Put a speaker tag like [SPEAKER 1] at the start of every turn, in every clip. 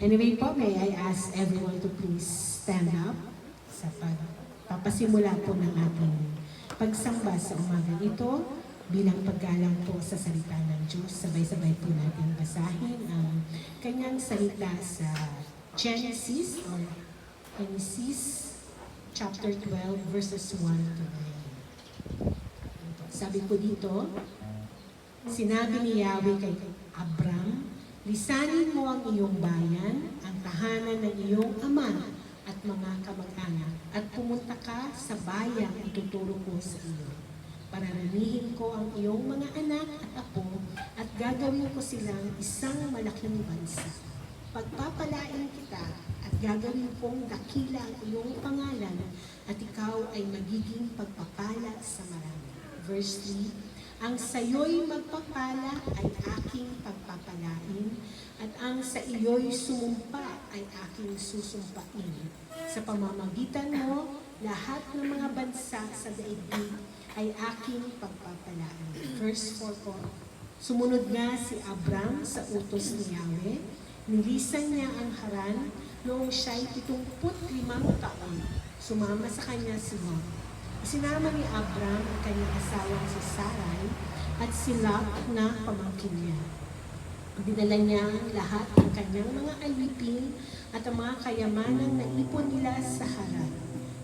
[SPEAKER 1] Anyway po, may I ask everyone to please stand up sa papasimula po ng ating pagsamba sa umaga ito bilang paggalang po sa salita ng Diyos. Sabay-sabay po natin basahin ang kanyang salita sa Genesis chapter 12 verses 1 to 9. Sabi po dito, sinabi ni Yahweh kay Abram, lisanin mo ang iyong bayan, ang tahanan ng iyong ama at mga kamag-anak, at pumunta ka sa bayang ituturo ko sa iyo. Pararamihin ko ang iyong mga anak at apo, at gagawin ko silang isang malaking bansa. Pagpapalain kita, at gagawin kong dakila ang iyong pangalan, at ikaw ay magiging pagpapala sa marami. Verse 3, ang sayo'y magpapala ay aking pagpapalain, at ang sa iyo'y sumumpa ay aking susumpain. Sa pamamagitan mo, lahat ng mga bansa sa daigdig ay aking pagpapalain. Verse 4 po, sumunod nga si Abram sa utos ni Yahweh, nilisan niya ang Haran noong siya'y 75 taon. Sumama sa kanya si Lot. Sinama ni Abram ang kanyang asawang si Sarai at si Lot na pamangkin niya. Dinala niya lahat ng kanyang mga alipin at ang mga kayamanang naipon nila sa Haran.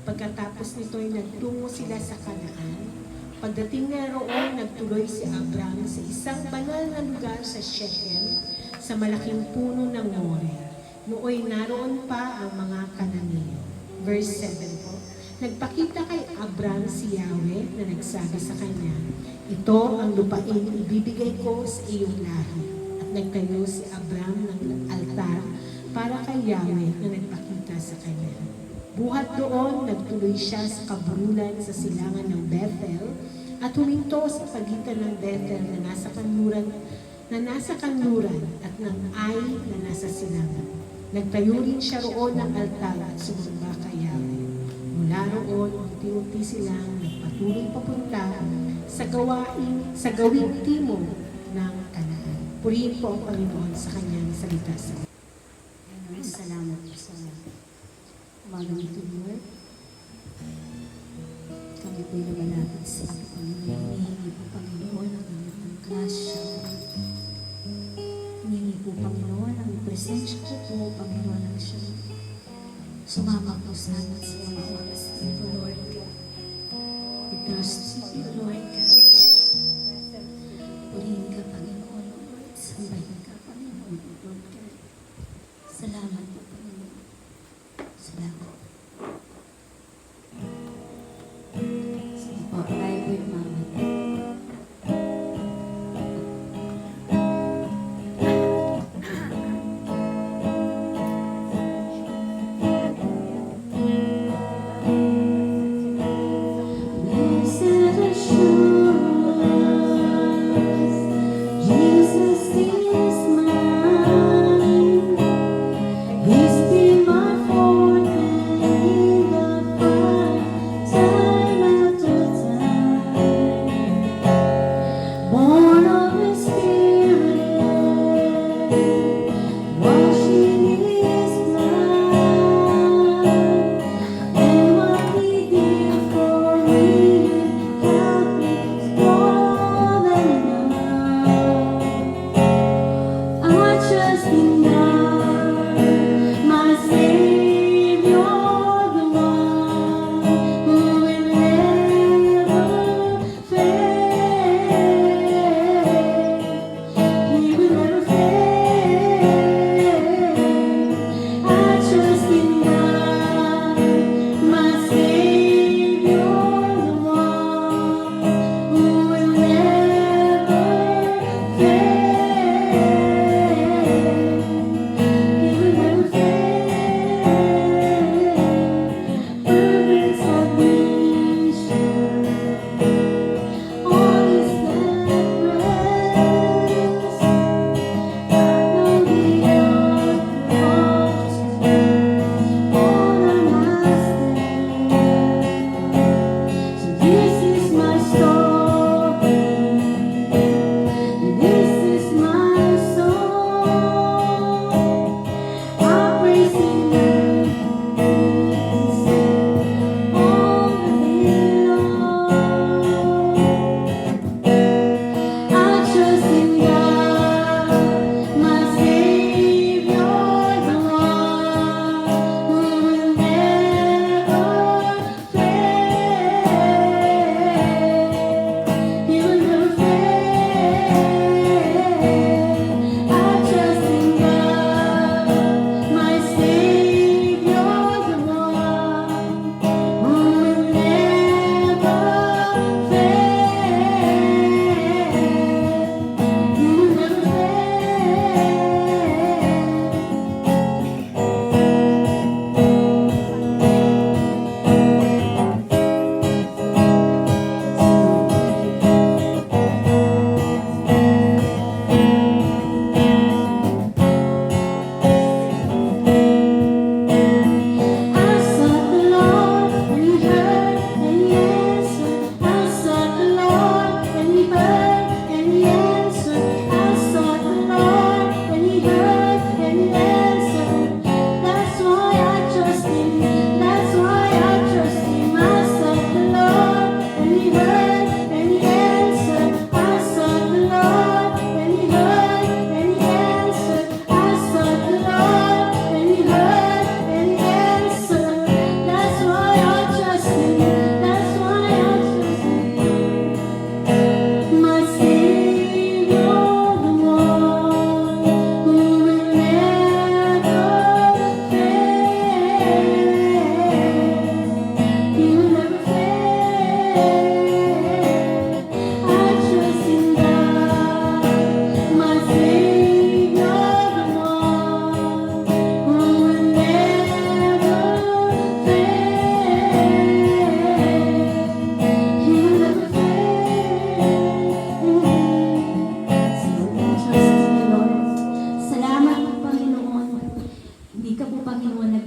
[SPEAKER 1] Pagkatapos nito'y nagtungo sila sa Kanaan. Pagdating na roon, nagtuloy si Abram sa isang banal na lugar sa Shechem, sa malaking puno ng More. Nooy naroon pa ang mga Kananeo. Verse 7 po. Nagpakita kay Abram si Yahweh na nagsabi sa kanya, ito ang lupain ibibigay ko sa iyong lahi. At nagtayo si Abram ng altar para kay Yahweh na nagpakita sa kanya. Buhat doon, nagtuloy siya sa kaburulan sa silangan ng Bethel at huminto sa pagitan ng Bethel na nasa kanluran at ng Ai na nasa silangan. Nagtayo rin siya roon ng altar at sumamba kay Yahweh. Mula roon, unti-unti silang nagpatuloy papunta sa gawing timog ng Kanaan. Purihin po ang Panginoon sa kanyang salita sa
[SPEAKER 2] salamat po sa umagang ito, Lord. Kami po'y lumalapit sa iyo, Panginoon. Hinihingi po, Panginoon, ang inyong grasya. Hinihingi po, Panginoon, ang presensya ko po, Panginoon, ang siya. Sumama po sa amin sa mga oras na ito, Lord God. We trust you, Lord God. Purihin ka, Panginoon, Lord. Sambahin ka, Panginoon, Lord God. Salamat po, Panginoon. Salamat. Sige po, tayo po yung mama.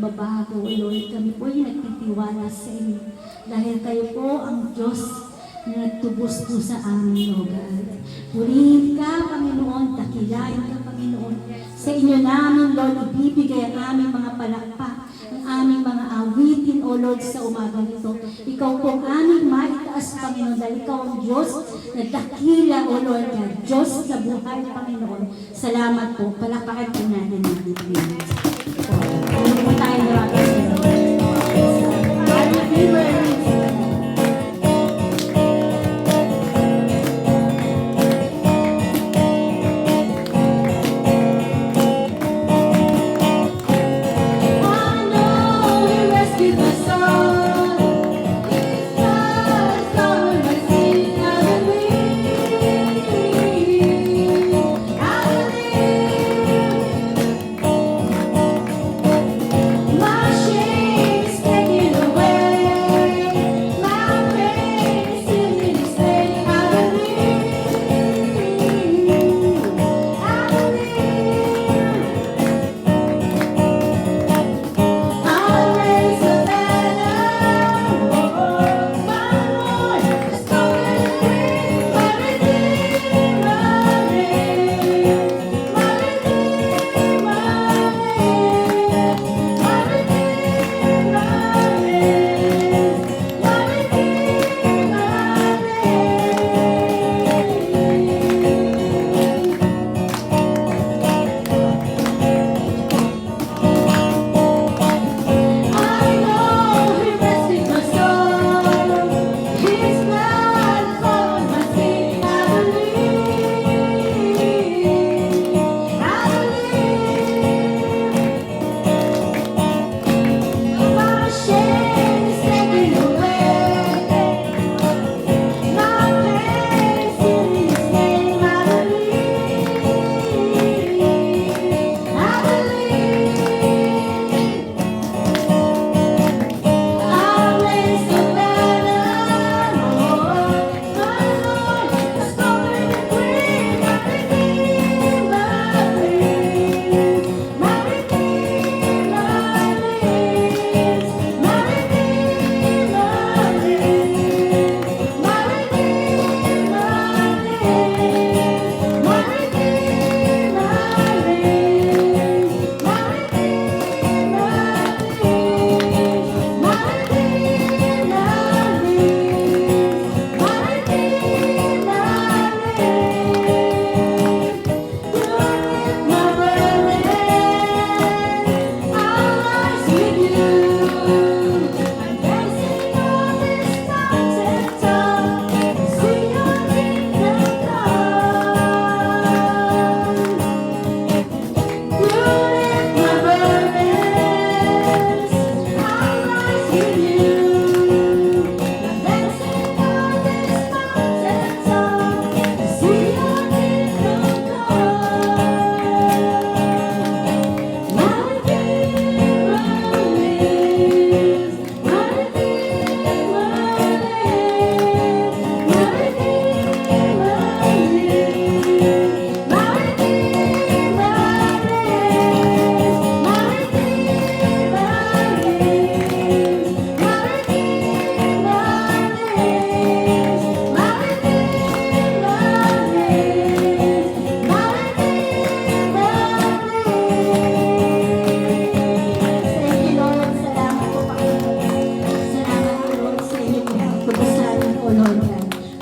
[SPEAKER 2] nagbabago, O Lord. Kami po ay nagtitiwala sa inyo. Dahil kayo po ang Diyos na nagtubos po sa amin, O God. Purihin ka, Panginoon, dakilain ka, Panginoon. Sa inyo namin, Lord, ibibigay ang aming mga palakpak, ang aming mga awitin, O Lord, sa umagang ito. Ikaw po ang aming maitaas, Panginoon, dahil ikaw ang Diyos na dakila, O Lord, God. Diyos na buhay, Panginoon. Salamat po. Palakpakan po natin ang Pilipinas. Ano po tayo narapin sa inyo?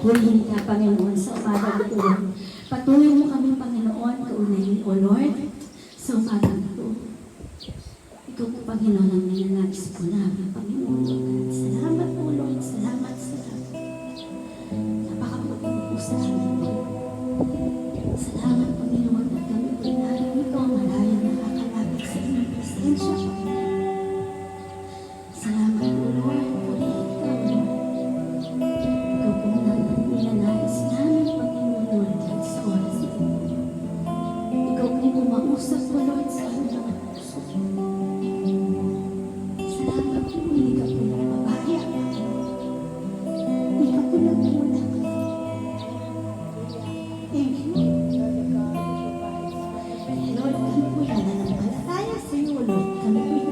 [SPEAKER 2] Purihin ka, Panginoon, sa umagang ito. Patuloy mo kami, Panginoon, kaunahin, O Lord, sa umagang ito. Ikaw po, Panginoon, ang ninanais po namin, Panginoon, O God. Salamat po, Lord. Salamat, salamat. Napakabuting po sa amin. Salamat, Panginoon, at kami po namin ikaw ang malayang nakakalapit sa inyong presensya, Panginoon. Salamat po, Lord. Purihin ka, O Lord. Ikaw po ninanais namin, Panginoon, Lord, kahit sa oras na ito. Ikaw po kumausap po, Lord, sa aming mga puso. Salamat po, hindi ka po nagpapaya. Hindi ka po nagmumula. Thank you. Lord, kami po nananampalataya sa iyo, Lord. Kami po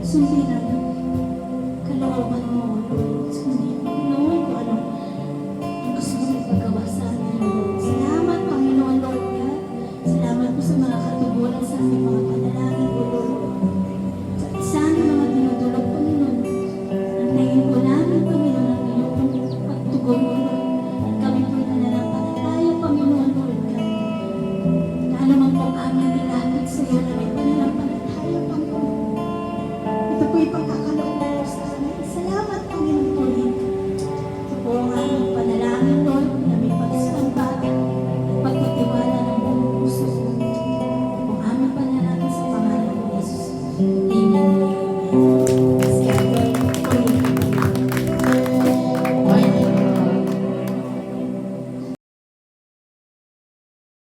[SPEAKER 2] sundin ang kalooban mo, Lord. Sundin, Panginoon, kung ano ang gusto mo ipagawa sa amin, Lord. Salamat, Panginoon, Lord God. Salamat po sa mga katugunan sa aming mga panalangin, O Lord. Sa aming mga tinutulog, Panginoon. Antayin po namin, Panginoon, ang iyong pagtugon, O Lord. At kami po'y nananampalataya, Panginoon, Lord God. Na alamang po aming nilapit sa iyo na may pananampalataya, Panginoon. Ito po'y pagkakataon